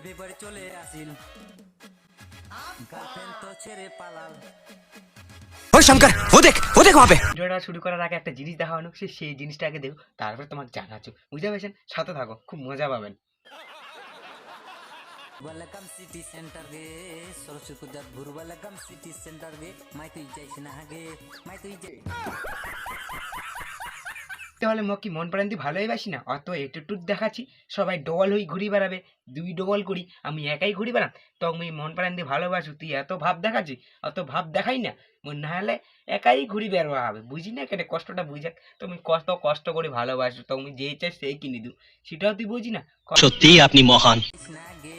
পেপারে চলে আসিল গার্লফ্রেন্ড তো ছেড়ে পালাল। ওই শঙ্কর ও দেখ वहां पे। ভিডিওটা শুরু করার আগে একটা জিনিস দেখানো, সেই জিনিসটা আগে দেখো, তারপরে তোমাকে জানাচ্ছ, বুঝতে পেরেছেন? সাথে থাকো, খুব মজা পাবেন। ওয়েলকাম সিটি সেন্টার গে সরস্বতী পূজাত ভুর ওয়েলকাম সিটি সেন্টার গে মাই তুই যাইছ না আগে মাই তুই যাই তাহলে কি মন প্রান্তি ভালোই বাসি না, অত এটুটুক দেখাচ্ছি, সবাই ডবল হই ঘুরি বেড়াবে, দুই ডবল করি, আমি একাই ঘুরি বেড়াম, তো আমি মন প্রান্তি ভালোবাসু, তুই এত ভাব দেখাচ্ছি, অত ভাব দেখাই না, মন না হলে একাই ঘুরি বেড়াবা হবে, বুঝি না কেটে কষ্টটা বুঝাক, তুমি কষ্ট কষ্ট করে ভালোবাসো, তুমি যেই চাই সেই কিনে দিও, সেটাও তুই বুঝি না। সত্যি আপনি মহান। না আগে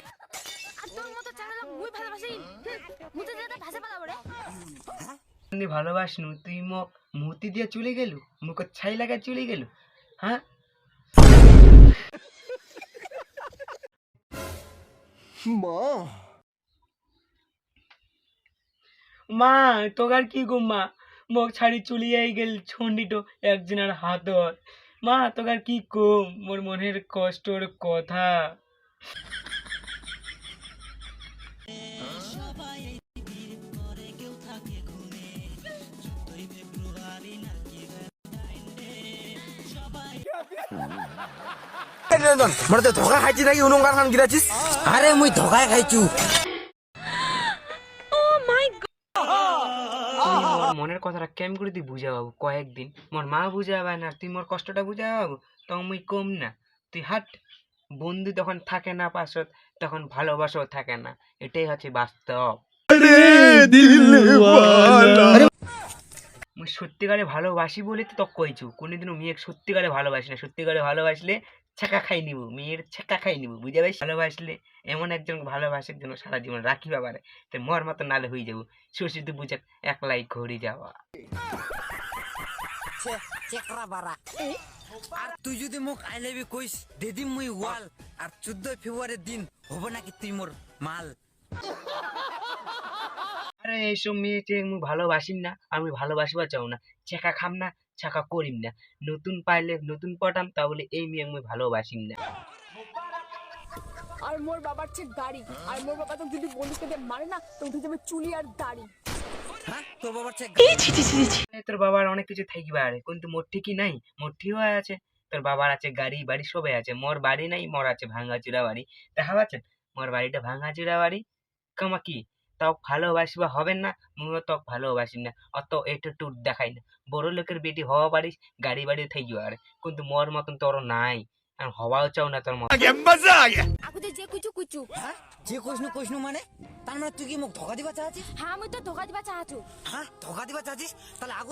ভালোবাসনু তুই মোক মুতি দিয়ে চলে গেলু, মুখ ছাই লাগা চলে গেলু, হ্যাঁ মা তোকার কি গো মা, মোক ছাড়ি চলিয়াই গেল ছন্ডিটো একজনের হাতত, মা তোকার কি কম মোর মনের কষ্টর কথা। মানে ধোকা খাইছি নাকি উনুঙ্গার খান গিরাছিস? আরে মুই ধোকায় খাইছু। মোর মনের কথাটা কেম করে তুই বুঝাবো কয়েকদিন, মোর মা বুঝাবে না, তুই মোর কষ্টটা বুঝাবো, তখন মুই কম না, তুই হাট। বন্ধু তখন থাকে না পাশত, তখন ভালোবাসাও থাকে না, এটাই হচ্ছে বাস্তব। মুই সত্যিকারে ভালোবাসি বলে তো তোকে কইছু, কোনোদিনও মেয়ে সত্যিকারে ভালোবাসি না, সত্যিকারে ভালোবাসলে ছেঁকা খাই নিব, মেয়ের ছেঁকা খাই নিব, বুঝে পাইস? ভালোবাসলে এমন একজন ভালোবাসার জন্য সারা জীবন রাখি বাবারে, তো মর মতো নালে হয়ে যাবো, সুশীত বুঝাক একলাই ঘুরে যাওয়া। চেকরা বারা আর তুই যদি মোক আই লাভ ইউ কইস দেদিম মুই ওয়াল, আর 14 ফেব্রুয়ারির দিন হবে নাকি তুই মোর মাল। আরে এইসব মেয়েকে মুই ভালোবাসিম না, আমি ভালোবাসবা চাও না, ছেঁকা খাম না, ছেঁকা করিম না, নতুন পাইলে নতুন পটাম, তাহলে এই মেয়ে মুই ভালোবাসিম না। আর মোর বাবার চেয়ে গাড়ি, আর মোর বাবা তো যদি বন্ধুকে দিয়ে মারে না তো উঠে যাবে চুলি আর দাড়ি। হ্যাঁ তোর বাবার চেক তোর বাবার অনেক কিছু থাকবে আরে, কিন্তু মোর ঠিকই নাই, মোর ঠিক আছে, তোর বাবার আছে গাড়ি বাড়ি সবাই আছে, মোর বাড়ি নাই, মোর আছে ভাঙাচুরা বাড়ি, দেখা পাচ্ছেন? মোর বাড়িটা ভাঙাচুরা বাড়ি, কামা কি তাও ভালোবাসবা হবেন না, মুইও তো ভালোবাসি না, অত এটুটু দেখাই না, বড় লোকের বেটি হওয়া পারিস, গাড়ি বাড়ি থাকবে আরে, কিন্তু মোর মতন তোর নাই, আর হওয়াও চাও না তোর মতন। আগুতে যে কুচু কুচু। হ্যাঁ যে কইসনু মানে তার মানে তুই কি মোক ধোকা দিবা চাচ্ছিস? হ্যাঁ আমি তো ধোকা দিবা চাহাচু। হ্যাঁ ধোকা দিবা চাচ্ছিস, তাহলে আগু